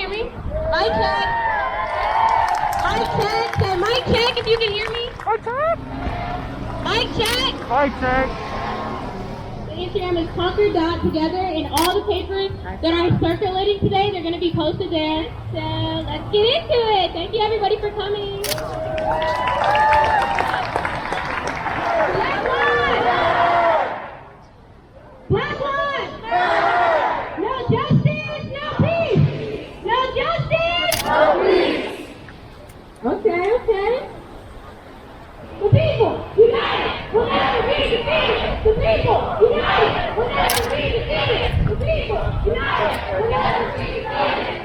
hear me? Mic check. Mic check. Say mic check if you can hear me. Mic check. Mic check. Mic check. The Instagram is Concord dot together, and all the papers that are circulating today, they're going to be posted there. So let's get into it. Thank you everybody for coming. Black one. No justice, no peace. No justice, no peace. Okay. The people united will never be defeated. The people united will never be defeated. The people united will never be defeated.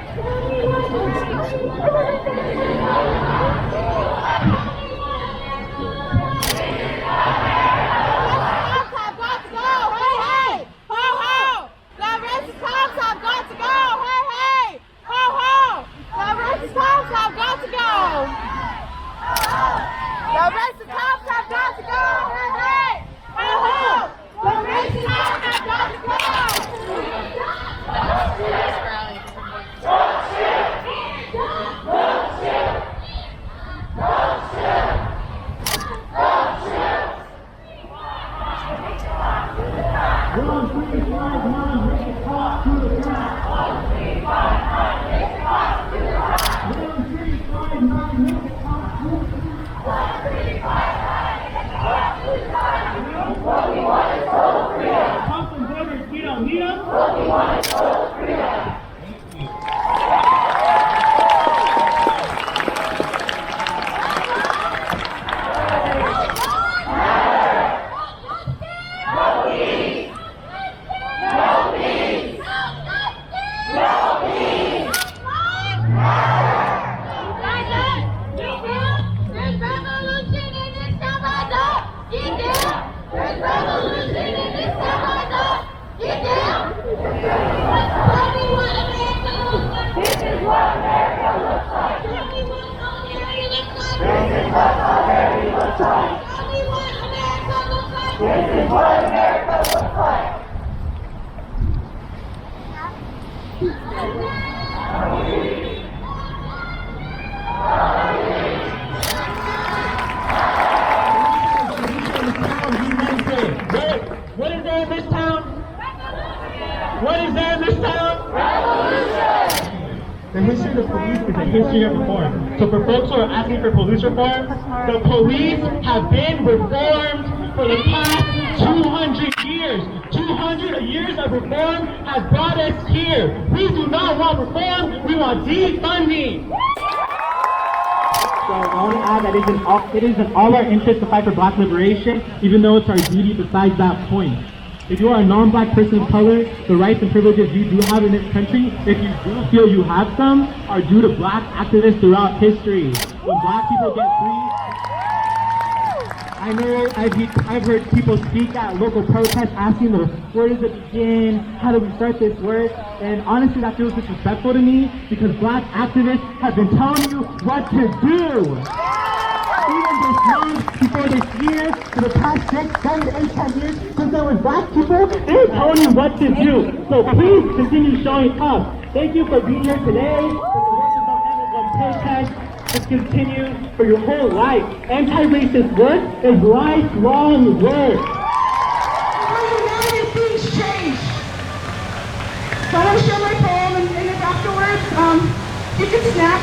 What is there in this town? What is there in this town? Revolution! The history of the police is a history of reform. So for folks who are asking for police reform, the police have been reformed for the past 200 years. 200 years of reform has brought us here. We do not want reform, we want defunding. So I want to add that it is in all our interest to fight for black liberation, even though it's our duty besides that point. If you are a non-black person of color, the rights and privileges you do have in this country, if you do feel you have some, are due to black activists throughout history. When black people get free, I know I've heard people speak at local protests asking them, where does it begin? How do we start this work? And honestly, that feels disrespectful to me because black activists have been telling you what to do. Even this month, before this year, for the past 6, 7, 8, 10 years, since there was black people, they're telling you what to do. So please continue showing up. Thank you for being here today. For the workers on protest. Just continue for your whole life. Anti-racist work is lifelong work. United, things change. So I want to share my poem, and then afterwards, you can snap.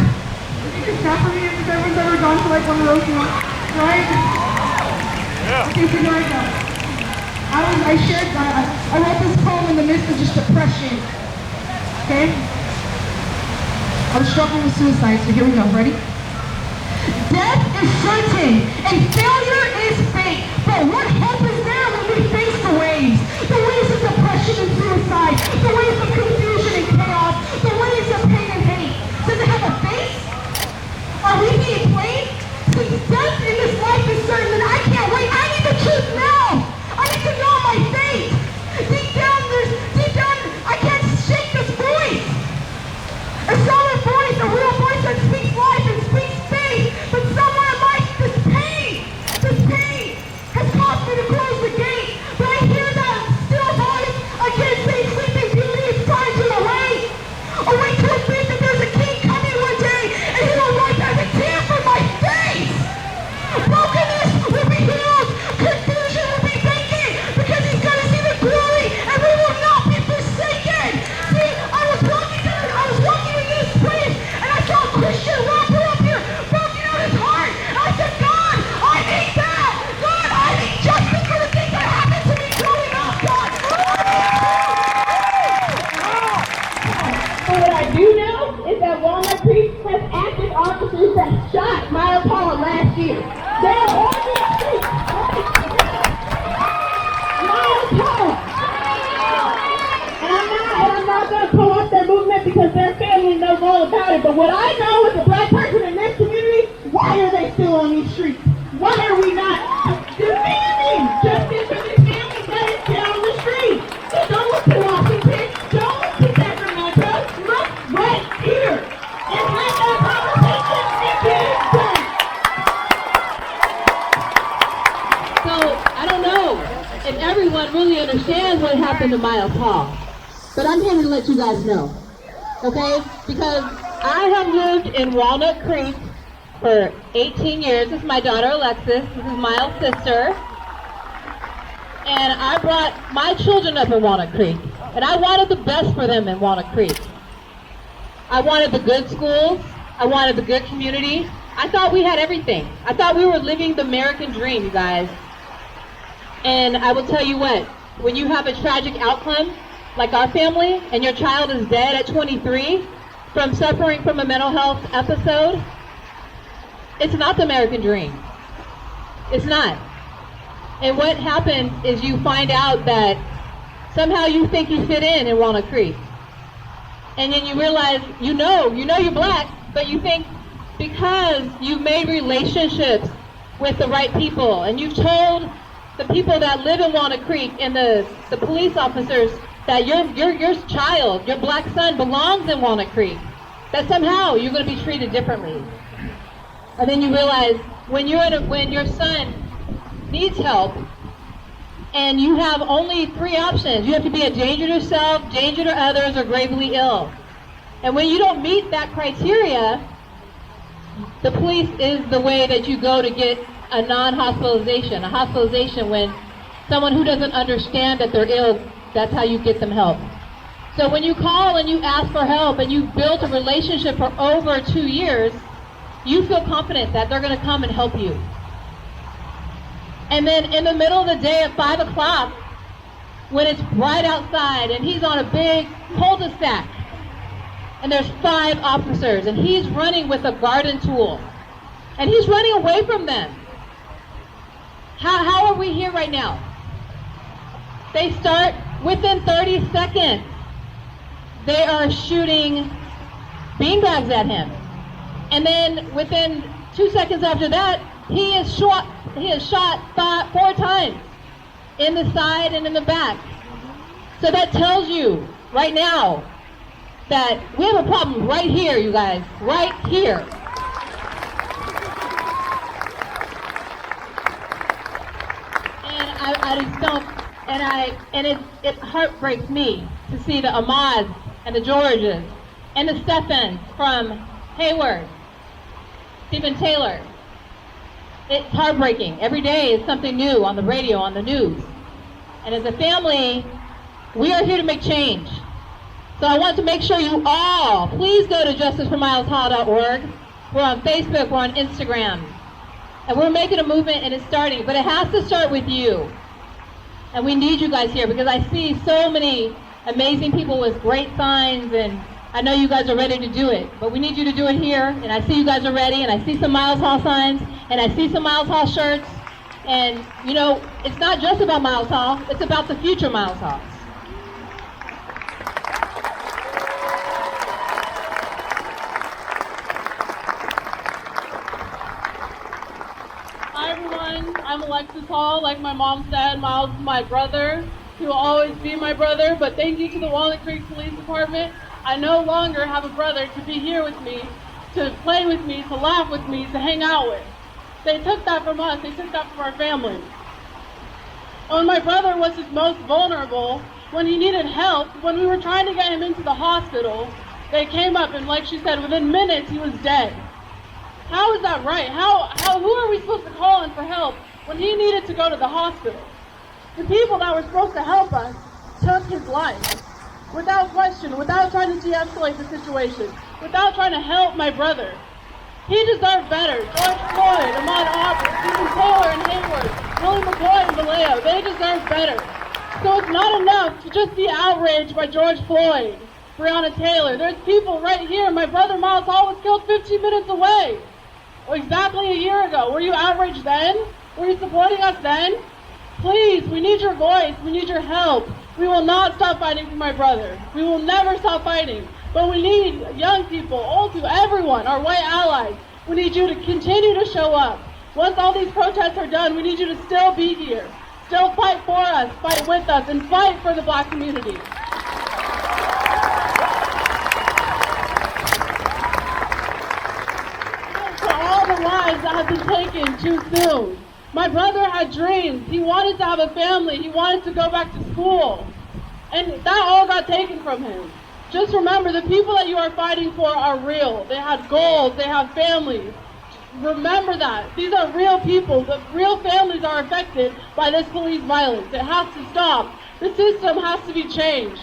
You can snap for me if everyone's ever gone to like one of those, right? Yeah. Okay, so here I go. I wrote this poem in the midst of just depression. Okay? I was struggling with suicide, so here we go. Ready? Death is certain, and failure is fate. But what hope is there when we face the waves? The waves of depression and suicide, the waves of confusion and chaos, the waves of pain and hate. Does it have a face? Are we being played? Since death in this life is certain, and I can't wait. I need the truth now. I need to know my fate. Deep down, I can't shake this voice. A solid voice, a real voice that speaks life and speaks faith. But somewhere in life, this pain has caused me to close the gate. But I hear that still voice. I can't say sleeping beauty. It's time But what I do know is that Walnut Creek has active officers that shot Myra Paula last year. They're on the street. Myra Paula. And I'm not going to pull up their movement because their family knows all about it. But what I know as a black person in this community, why are they still on these streets? Why are we not demanding justice for these families that is down the street? So don't look to Washington, don't look to Sacramento, look right here. And let that conversation begin. So, I don't know if everyone really understands what happened to Myra Paul, but I'm here to let you guys know, okay? Because I have lived in Walnut Creek for 18 years. This is my daughter Alexis, this is Miles' sister, and I brought my children up in Walnut Creek, and I wanted the best for them in Walnut Creek. I wanted the good schools, I wanted the good community. I thought we had everything. I thought we were living the American dream, you guys. And I will tell you what, when you have a tragic outcome, like our family, and your child is dead at 23 from suffering from a mental health episode, it's not the American dream. It's not. And what happens is you find out that somehow you think you fit in Walnut Creek. And then you realize, you know you're black, but you think because you've made relationships with the right people, and you've told the people that live in Walnut Creek and the police officers that your child, your black son belongs in Walnut Creek, that somehow you're going to be treated differently. And then you realize when your son needs help, and you have only 3 options. You have to be a danger to yourself, danger to others, or gravely ill. And when you don't meet that criteria, the police is the way that you go to get a non-hospitalization. A hospitalization when someone who doesn't understand that they're ill, that's how you get them help. So when you call and you ask for help and you've built a relationship for over 2 years, you feel confident that they're going to come and help you. And then in the middle of the day at 5 o'clock, when it's bright outside and he's on a big cul-de-sac, and there's 5 officers, and he's running with a garden tool, and he's running away from them. How are we here right now? They start within 30 seconds. They are shooting beanbags at him. And then within 2 seconds after that, he is shot 4 times in the side and in the back. So that tells you right now that we have a problem right here, you guys, right here. And I just don't, and it heartbreaks me to see the Ahmads and the Georges and the Stephans from Hayward, Stephen Taylor. It's heartbreaking. Every day is something new on the radio, on the news. And as a family, we are here to make change. So I want to make sure you all, please go to justiceformileshall.org. We're on Facebook, we're on Instagram. And we're making a movement, and it's starting. But it has to start with you. And we need you guys here, because I see so many amazing people with great signs, and I know you guys are ready to do it. But we need you to do it here, and I see you guys are ready, and I see some Miles Hall signs, and I see some Miles Hall shirts. And, you know, it's not just about Miles Hall, it's about the future Miles Halls. Hi everyone, I'm Alexis Hall. Like my mom said, Miles is my brother. He will always be my brother, but thank you to the Walnut Creek Police Department. I no longer have a brother to be here with me, to play with me, to laugh with me, to hang out with. They took that from us, they took that from our family. When my brother was his most vulnerable, when he needed help, when we were trying to get him into the hospital, they came up and, like she said, within minutes he was dead. How is that right? Who are we supposed to call in for help when he needed to go to the hospital? The people that were supposed to help us took his life. Without question, without trying to de-escalate the situation, without trying to help my brother. He deserved better. George Floyd, Ahmaud Arbery, Stephen Taylor and Hayward, Willie McCoy and Vallejo, they deserve better. So it's not enough to just be outraged by George Floyd. Breonna Taylor. There's people right here. My brother Miles Hall was killed 15 minutes away. Exactly a year ago. Were you outraged then? Were you supporting us then? Please, we need your voice. We need your help. We will not stop fighting for my brother. We will never stop fighting. But we need young people, old people, everyone, our white allies. We need you to continue to show up. Once all these protests are done, we need you to still be here. Still fight for us, fight with us, and fight for the black community. For all the lives that have been taken too soon. My brother had dreams. He wanted to have a family. He wanted to go back to school. And that all got taken from him. Just remember, the people that you are fighting for are real. They have goals. They have families. Remember that. These are real people. The real families are affected by this police violence. It has to stop. The system has to be changed.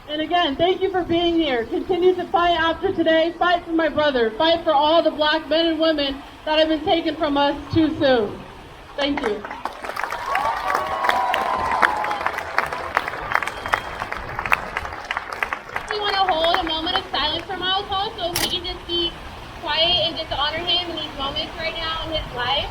And again, thank you for being here. Continue to fight after today. Fight for my brother. Fight for all the black men and women that have been taken from us too soon. Thank you. We want to hold a moment of silence for Miles Hall so we can just be quiet and just honor him in these moments right now in his life.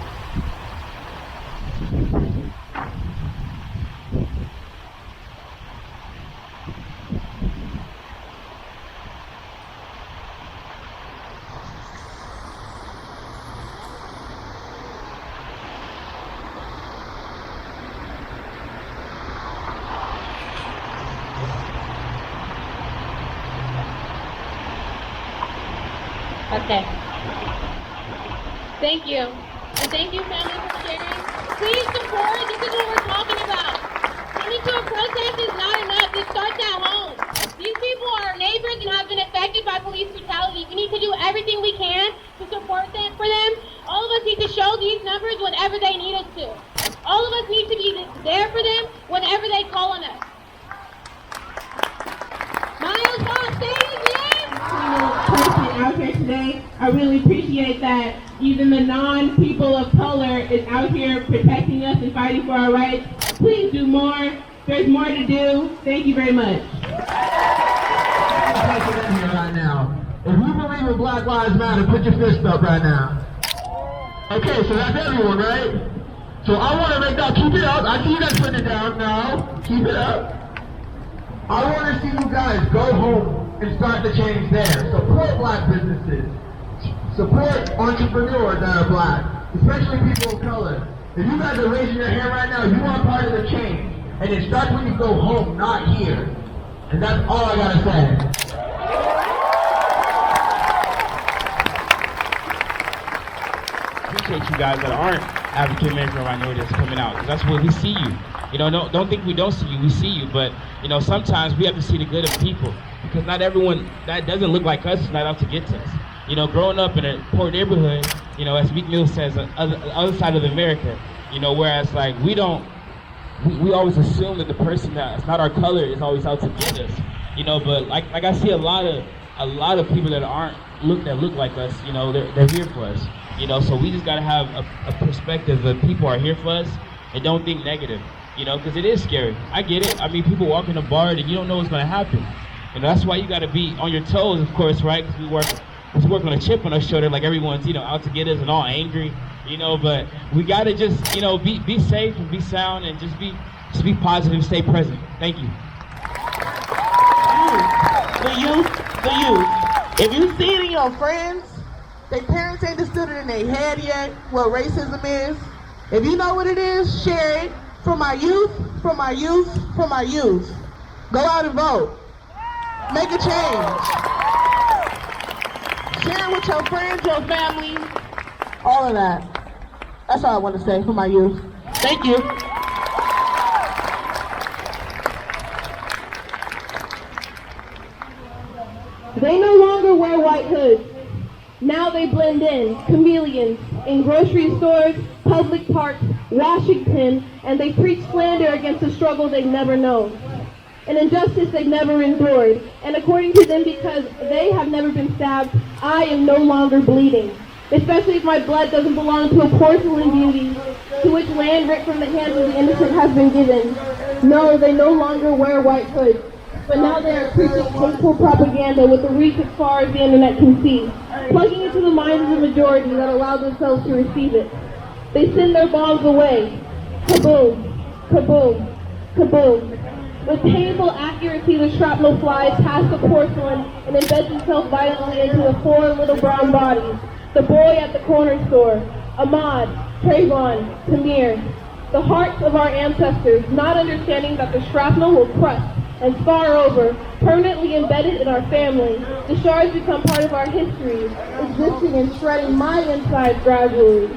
Okay. Thank you. And thank you, family, for sharing. Please support. This is what we're talking about. Coming to a protest is not enough. It starts at home. These people are our neighbors and have been affected by police brutality. We need to do everything we can to support them. For them, all of us need to show these numbers whenever they need us to. All of us need to be there for them whenever they call on us. Miles Hall, stay in the person out here today. I really appreciate that even the non-people of color is out here protecting us and fighting for our rights. Please do more. There's more to do. Thank you very much. Here right now. If you believe in Black Lives Matter, put your fist up right now. Okay, so that's everyone, right? So I want to make that, keep it up. I see you guys putting it down now. Keep it up. I want to see you guys go home and start the change there. Support black businesses. Support entrepreneurs that are black, especially people of color. If you guys are raising your hand right now, you are part of the change. And it starts when you go home, not here. And that's all I gotta say. Appreciate you guys that aren't African American or minorities coming out, because that's where we see you. You know, don't think we don't see you, we see you, but you know, sometimes we have to see the good of people, because not everyone that doesn't look like us is not out to get to us. You know, growing up in a poor neighborhood, you know, as Meek Mill says, the other side of America, you know, whereas like we always assume that the person that's not our color is always out to get us. You know, but like I see a lot of people that look like us, you know, they're here for us. You know, so we just gotta have a perspective that people are here for us and don't think negative. You know, because it is scary. I get it. I mean, people walk in a bar and you don't know what's gonna happen. And that's why you gotta be on your toes, of course, right? Because we work on a chip on our shoulder, like everyone's, you know, out to get us and all angry, you know. But we gotta just, you know, be safe and be sound and just be positive, stay present. Thank you. The youth. If you see it in your friends, their parents ain't understood it in their head yet what racism is. If you know what it is, share it. For my youth, for my youth, for my youth. Go out and vote. Make a change. Share it with your friends, your family, all of that. That's all I want to say for my youth. Thank you. They no longer wear white hoods. Now they blend in, chameleons, in grocery stores, public parks, Washington, and they preach slander against a struggle they've never known, an injustice they've never endured. And according to them, because they have never been stabbed, I am no longer bleeding. especially if my blood doesn't belong to a porcelain beauty to which land ripped from the hands of the innocent has been given. No, they no longer wear white hoods, but now they are preaching hateful propaganda with the reach as far as the internet can see, plugging into the minds of the majority that allow themselves to receive it. They send their bombs away. Kaboom, kaboom, kaboom. With painful accuracy, the shrapnel flies past the porcelain and embeds itself violently into the four little brown bodies. The boy at the corner store, Ahmad, Trayvon, Tamir. The hearts of our ancestors, not understanding that the shrapnel will crush and scar over, permanently embedded in our family. The shards become part of our history, existing and shredding my insides gradually.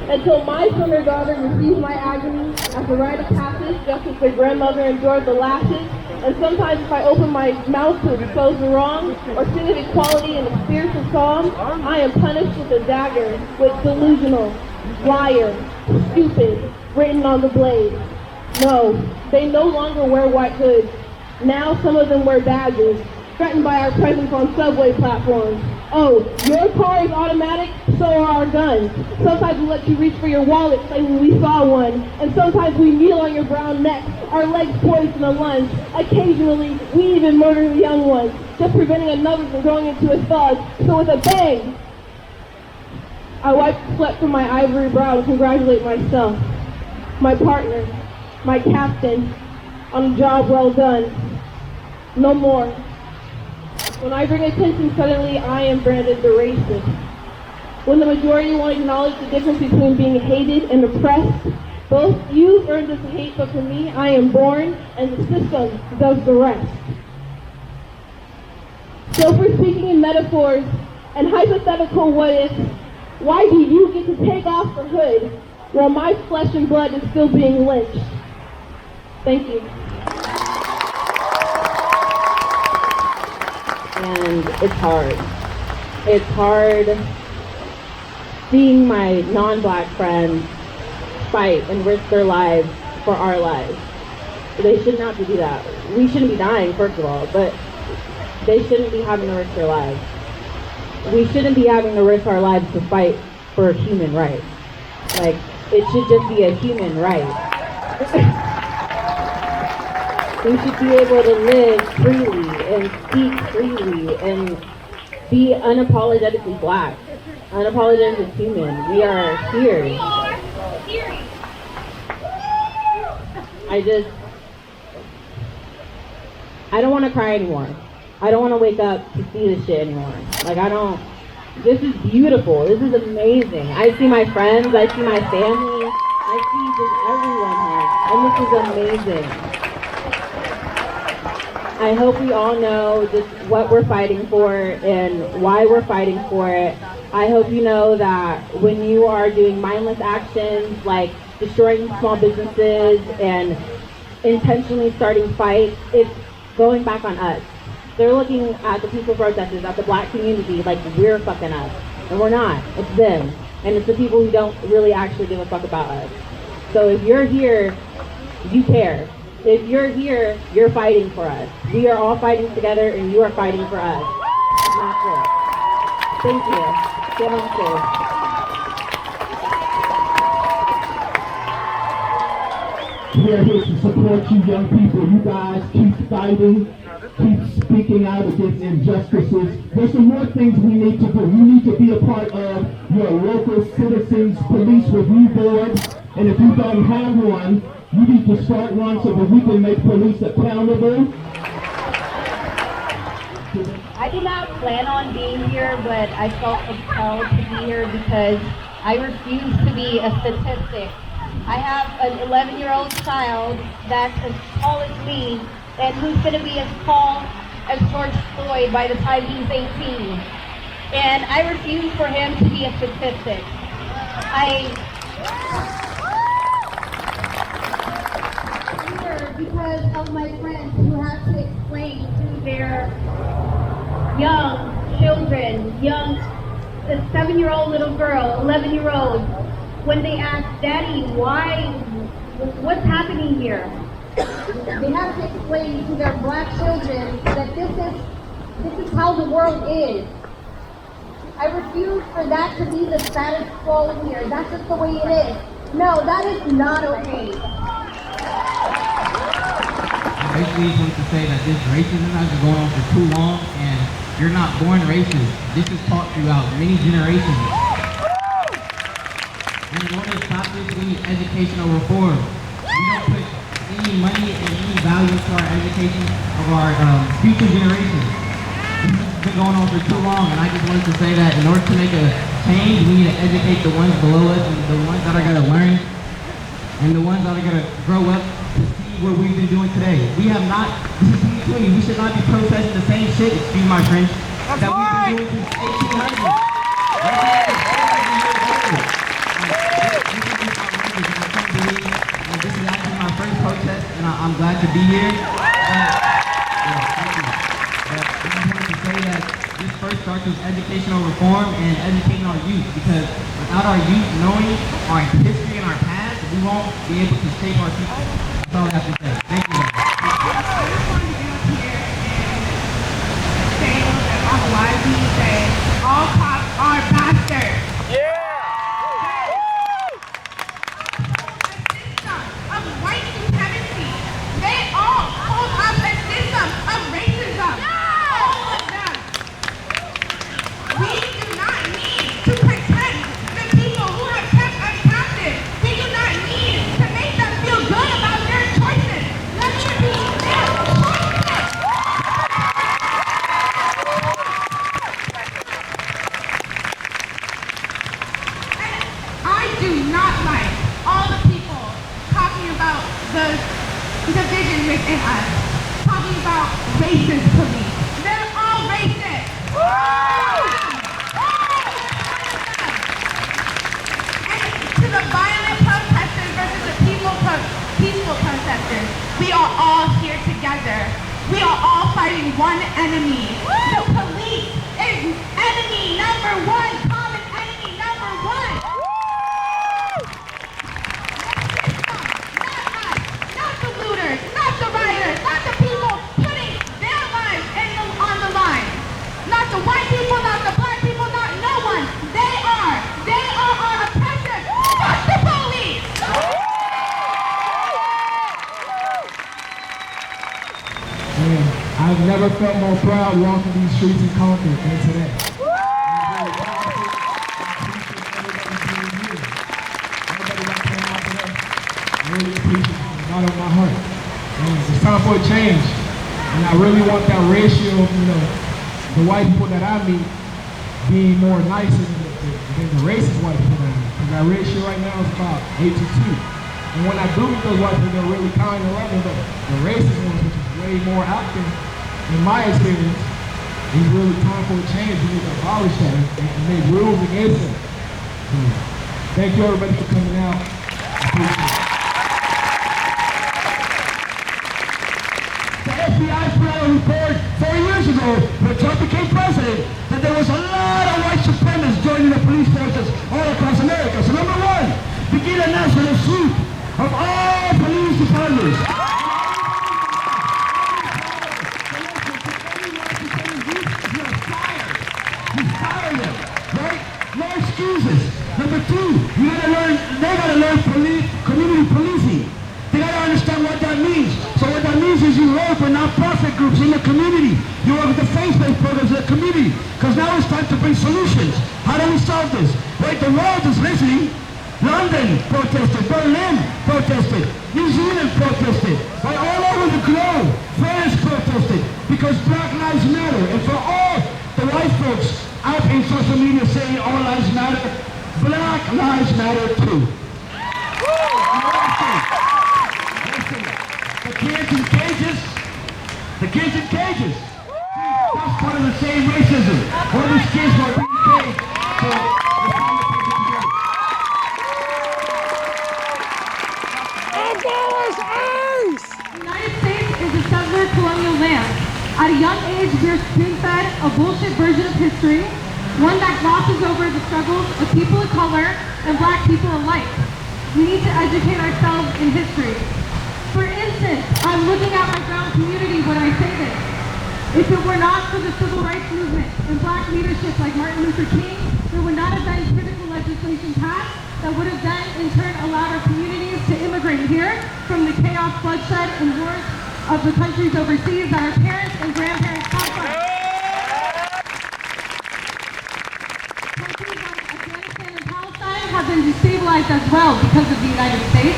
Until my son or daughter receives my agony as a rite of passage, just as their grandmother endured the lashes, and sometimes if I open my mouth to expose the wrong, or sing of equality in a spiritual psalm, I am punished with a dagger, with delusional, liar, stupid, written on the blade. No, they no longer wear white hoods. Now some of them wear badges, threatened by our presence on subway platforms. Oh, your car is automatic, so are our guns. Sometimes we let you reach for your wallet claiming we saw one, and sometimes we kneel on your brown neck, our legs poised in a lunge. Occasionally, we even murder the young ones, just preventing another from growing into a thug. So with a bang, I wipe the sweat from my ivory brow and congratulate myself, my partner, my captain, on a job well done. No more. When I bring attention, suddenly I am branded the racist. When the majority won't acknowledge the difference between being hated and oppressed, both you've earned this hate, but for me, I am born, and the system does the rest. So for speaking in metaphors and hypothetical what-ifs, why do you get to take off the hood while my flesh and blood is still being lynched? Thank you. And it's hard. It's hard seeing my non-black friends fight and risk their lives for our lives. They shouldn't have to do that. We shouldn't be dying, first of all, but they shouldn't be having to risk their lives. We shouldn't be having to risk our lives to fight for human rights. Like, it should just be a human right. We should be able to live freely and speak freely and be unapologetically black, unapologetically human. We are here. I don't want to cry anymore. I don't want to wake up to see this shit anymore. Like, this is beautiful. This is amazing. I see my friends. I see my family. I see just everyone here. And this is amazing. I hope we all know just what we're fighting for and why we're fighting for it. I hope you know that when you are doing mindless actions like destroying small businesses and intentionally starting fights, it's going back on us. They're looking at the peaceful protesters, at the black community, like we're fucking up. And we're not. It's them. And it's the people who don't really actually give a fuck about us. So if you're here, you care. If you're here, you're fighting for us. We are all fighting together, and you are fighting for us. That's it. Thank you. Get on stage. We are here to support you young people. You guys keep fighting, keep speaking out against injustices. There's some more things we need to do. You need to be a part of your local citizens police review board. And if you don't have one, you need to start one so that we can make police accountable. I did not plan on being here, but I felt compelled to be here because I refuse to be a statistic. I have an 11-year-old child that's as tall as me and who's going to be as tall as George Floyd by the time he's 18. And I refuse for him to be a statistic. Because of my friends who have to explain to their young children, a 7-year-old little girl, 11-year-old, when they ask, Daddy, what's happening here? They have to explain to their black children that this is how the world is. I refuse for that to be the status quo here. That's just the way it is. No, that is not okay. Basically, just want to say that this racism has been going on for too long, and you're not born racist. This is taught throughout many generations. And in order to stop this, we need educational reform. We don't put any money and any value into our education of our future generations. This has been going on for too long, and I just wanted to say that in order to make a change, we need to educate the ones below us and the ones that are going to learn and the ones that are going to grow up to see what we've been doing today. We have not, this is 2020, we should not be protesting the same shit, excuse my French, that we've been doing since 1800. This is actually my first protest, and I'm glad to be here. Thank you. I just wanted to say that this first starts with educational reform and educating our youth, because without our youth knowing our history and our past, we won't be able to shape our future. That's all I have to say. Thank you. I just wanted to get up here and say that I'm widely say all cops are bastards. Of white supremacy. They all hold up a system of racism. All of them. We do not need to protect the people who have kept us captive. We do not need to make them feel good about their choices. Let them be their choices. And I do not like all the people talking about the division within us, talking about racist police. They're all racist. And to the violent protesters versus the peaceful protesters, we are all here together. We are all fighting one enemy. The police is enemy number one, common enemy number one. Not the looters, not the rioters, not the people putting their lives on the line. Not the white people, not the black people, not no one. They are our oppressors. Fuck the police! Man, I've never felt more proud walking these streets in Concord than today. Really appreciate it from the bottom of my heart. It's time for a change. And I really want that ratio of, the white people that I meet being more nicer than the racist white people that I meet. Because that ratio right now is about 8 to 2. And when I do meet those white people, they're really kind and loving, but the racist ones, which is way more out there, in my experience, it's really time for a change. We need to abolish that and make rules against it. Thank you everybody for coming out. I appreciate it. The FBI put out a report 4 years ago when Trump became president that there was a lot of white supremacists joining the police forces all across America. So number one, begin a national sweep of all police departments. You fire them, right? No excuses. Number two, they gotta learn community policing. They gotta understand what that means. So what that means is you work with non-profit groups in the community. You work with the faith-based programs in the community. Because now it's time to bring solutions. How do we solve this? Right, the world is listening. London protested, Berlin protested, New Zealand protested, right, all over the globe, France protested, because Black Lives Matter. And for all the white folks out in social media saying all lives matter, Black Lives Matter too. The kids in cages. That's part of the same racism. All these kids were being caged. So The United States is a settler colonial land. At a young age, we are spoon-fed a bullshit version of history, one that glosses over the struggles of people of color and black people alike. We need to educate ourselves in history. For instance, I'm looking at my brown community when I say this. If it were not for the civil rights movement and black leadership like Martin Luther King, there would not have been critical legislation passed that would have then in turn allowed our communities to immigrate here from the chaos, bloodshed, and wars of the countries overseas that our parents and grandparents come from. Countries like Afghanistan and Palestine have been destabilized as well because of the United States.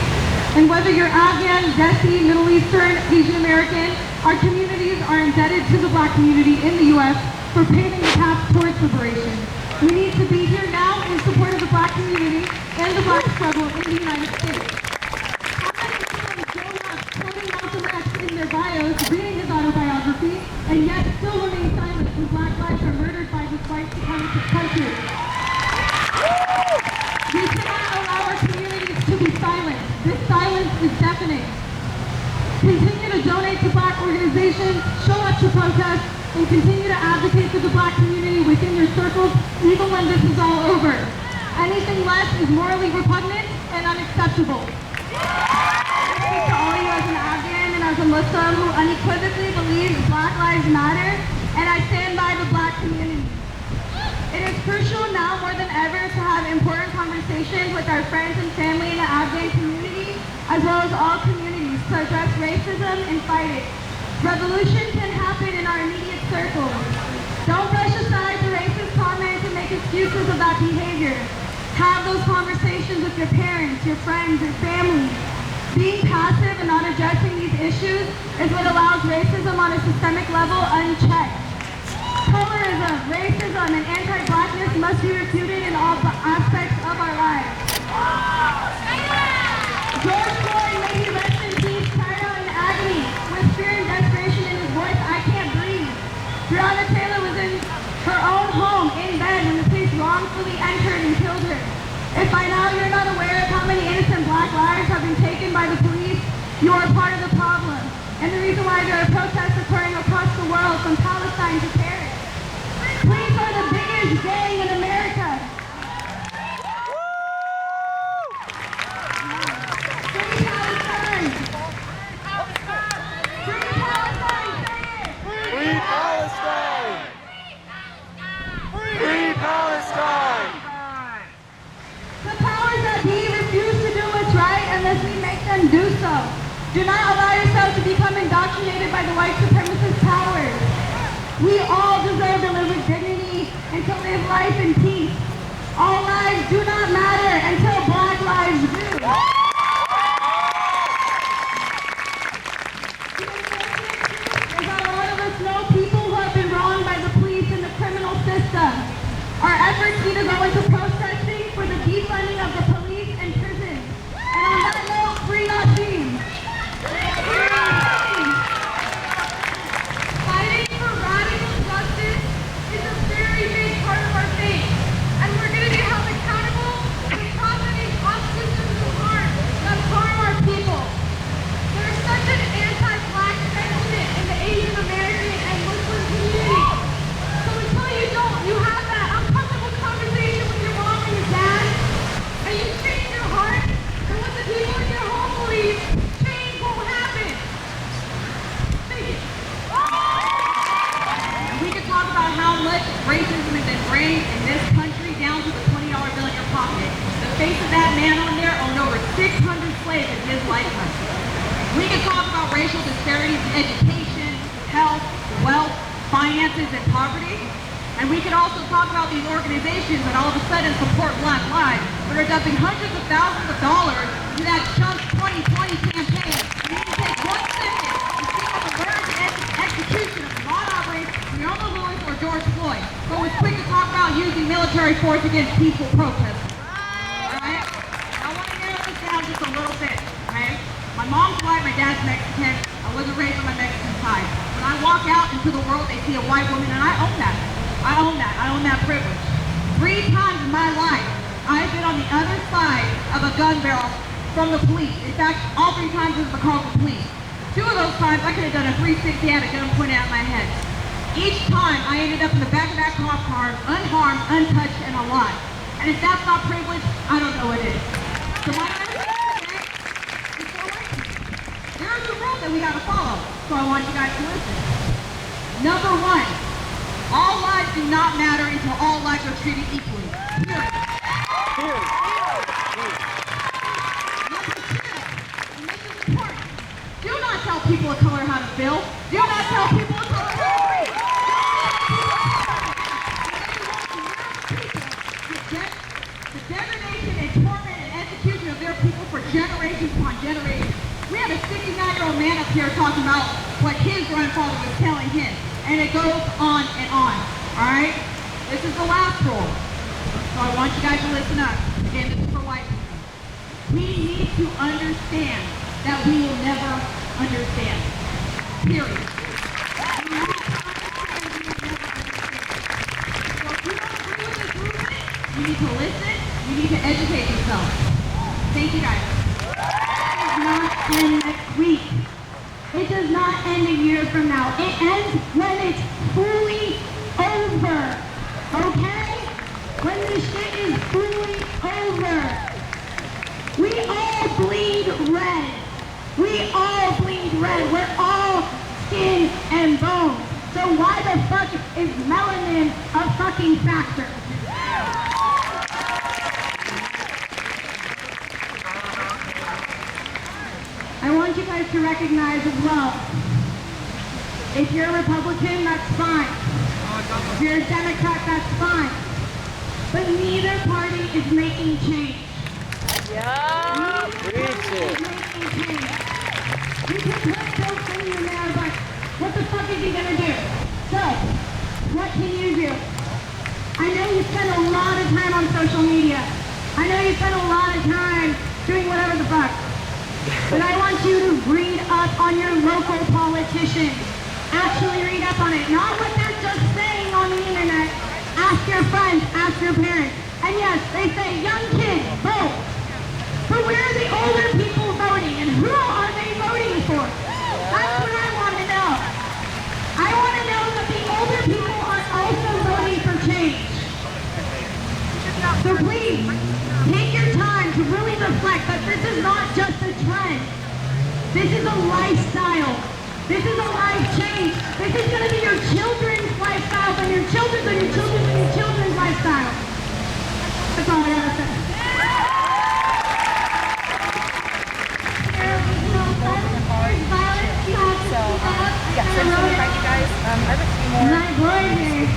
And whether you're Afghan, Desi, Middle Eastern, Asian American, our communities are indebted to the black community in the U.S. for paving the path towards liberation. We need to be here now in support of the black community and the black struggle in the United States. Quoting Malcolm X in their bios, reading his autobiography, and yet still remain silent when black lives are murdered by this white supremacist country. We cannot allow our communities to be silent. This silence is deafening. Continue to donate to black organizations, show up to protest, and continue to advocate for the black community within your circles, even when this is all over. Anything less is morally repugnant and unacceptable. I speak to all of you as an Afghan and as a Muslim who unequivocally believes Black Lives Matter, and I stand by the black community. It is crucial now more than ever to have important conversations with our friends and family in the Afghan community, as well as all communities, to address racism and fight it. Revolution can happen in our immediate circles. Don't brush aside the racist comments and make excuses of that behavior. Have those conversations with your parents, your friends, your family. Being passive and not addressing these issues is what allows racism on a systemic level unchecked. Colorism, racism, and anti-blackness must be refuted in all aspects of our lives. George Floyd, may he rest in peace, cried out in agony, with fear and desperation in his voice, "I can't breathe." Breonna Taylor was in her own home, in bed, when the police wrongfully entered and killed her. If by now you're not aware of how many innocent black lives have been taken by the police, you are part of the problem. And the reason why there are protests occurring across the world, from Palestine to Paris. Police are the biggest gang in America. Free Palestine! Free Palestine! Free Palestine! Free Palestine! The powers that be refuse to do what's right unless we make them do so. Do not allow yourself to become indoctrinated by the white supremacist powers. We all deserve to live with dignity and to live life in peace. All lives do not matter until black lives do. Is that a lot of us know people who have been wronged by the police and the criminal system. Our efforts need to go into protesting for the defunding of the police and prisons. And on that note, free Nazis! Fighting for radical justice is a very big part of our faith, and we're going to be held accountable for profiting off systems of harm that harm our people. There's such an anti-black sentiment in the Asian American and Muslim community. So until you have that uncomfortable conversation with your mom and your dad, and you change your heart, and what the people in your home believe, change won't happen. Thank you. We could talk about how much racism has been ingrained in this country down to the $20 bill in your pocket. The face of that man on there owned over 600 slaves in his lifetime. We could talk about racial disparities in education, health, wealth, finances, and poverty. And we could also talk about these organizations that all of a sudden support black lives, but are dumping hundreds of thousands of dollars into that Chunk 2020 campaign. We need to take 1 second to see how the murder and execution of Ahmaud Arbery, Breonna Lewis, or George Floyd, but was quick to talk about using military force against peaceful protesters. Alright? I want to narrow this down just a little bit. Okay? My mom's white, my dad's Mexican. I wasn't raised on my Mexican side. When I walk out into the world, they see a white woman, and I own that. I own that privilege. 3 times in my life, I've been on the other side of a gun barrel from the police. In fact, all 3 times it was the Concord police. 2 of those times, I could have done a 360, had a gun pointed at my head. Each time, I ended up in the back of that cop car, unharmed, untouched, and alive. And if that's not privilege, I don't know what is. So my message today is for racism. There's a rule that we gotta follow, so I want you guys to listen. Number one, all lives do not matter until all lives are treated equally. Period. Number two, and this is important, do not tell people of color how to feel. Do not tell people of color how to feel. The degradation and torment and execution of their people for generations upon generations. We have a 69-year-old man up here talking about what his grandfather was telling him. And it goes on and on. Alright? This is the last rule. So I want you guys to listen up. Again, this is for white people. We need to understand that we will never understand. Period. We have to understand we will never understand. So if you don't agree with this movement, you need to listen, you need to educate yourself. Thank you guys. It does not end next week. It does not end a year from now. It ends when it's fully over. Okay? When this shit is fully over. We all bleed red. We all bleed red. We're all skin and bone. So why the fuck is melanin a fucking factor? I want you guys to recognize as well, if you're a Republican, that's fine. If you're a Democrat, that's fine. But neither party is making change. Yeah. Neither party is making change. You can put Bill Clinton in there, but what the fuck is he gonna do? So, what can you do? I know you spend a lot of time on social media. I know you spend a lot of time doing whatever the fuck. But I want you to read up on your local politicians. Actually read up on it. Not what they're just saying on the internet. Ask your friends, ask your parents. And yes, they say young kids, vote. But where are the older people voting? And who are they voting for? That's what I want to know. I want to know that the older people are also voting for change. So please, take your time to really reflect that this is not just a trend. This is a lifestyle. This is a life change. This is going to be your children's lifestyle and your children's and your children's and your children's lifestyle. That's all I got to say. Yeah, so I'm going to invite you guys. I have a few more. Not gorgeous,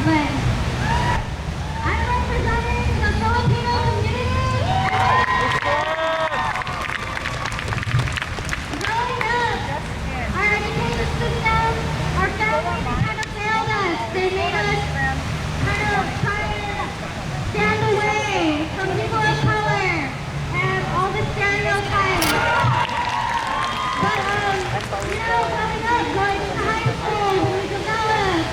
but I'm representing the Filipino community. Growing up, our education system, our families kind of failed us. They made us kind of try and stand away from people of color and all the stereotypes. But, growing up, going to high school, we developed,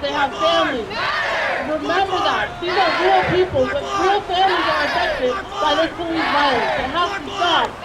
They have families. Remember that. These are real people, but real families are affected by this police violence. It has to stop.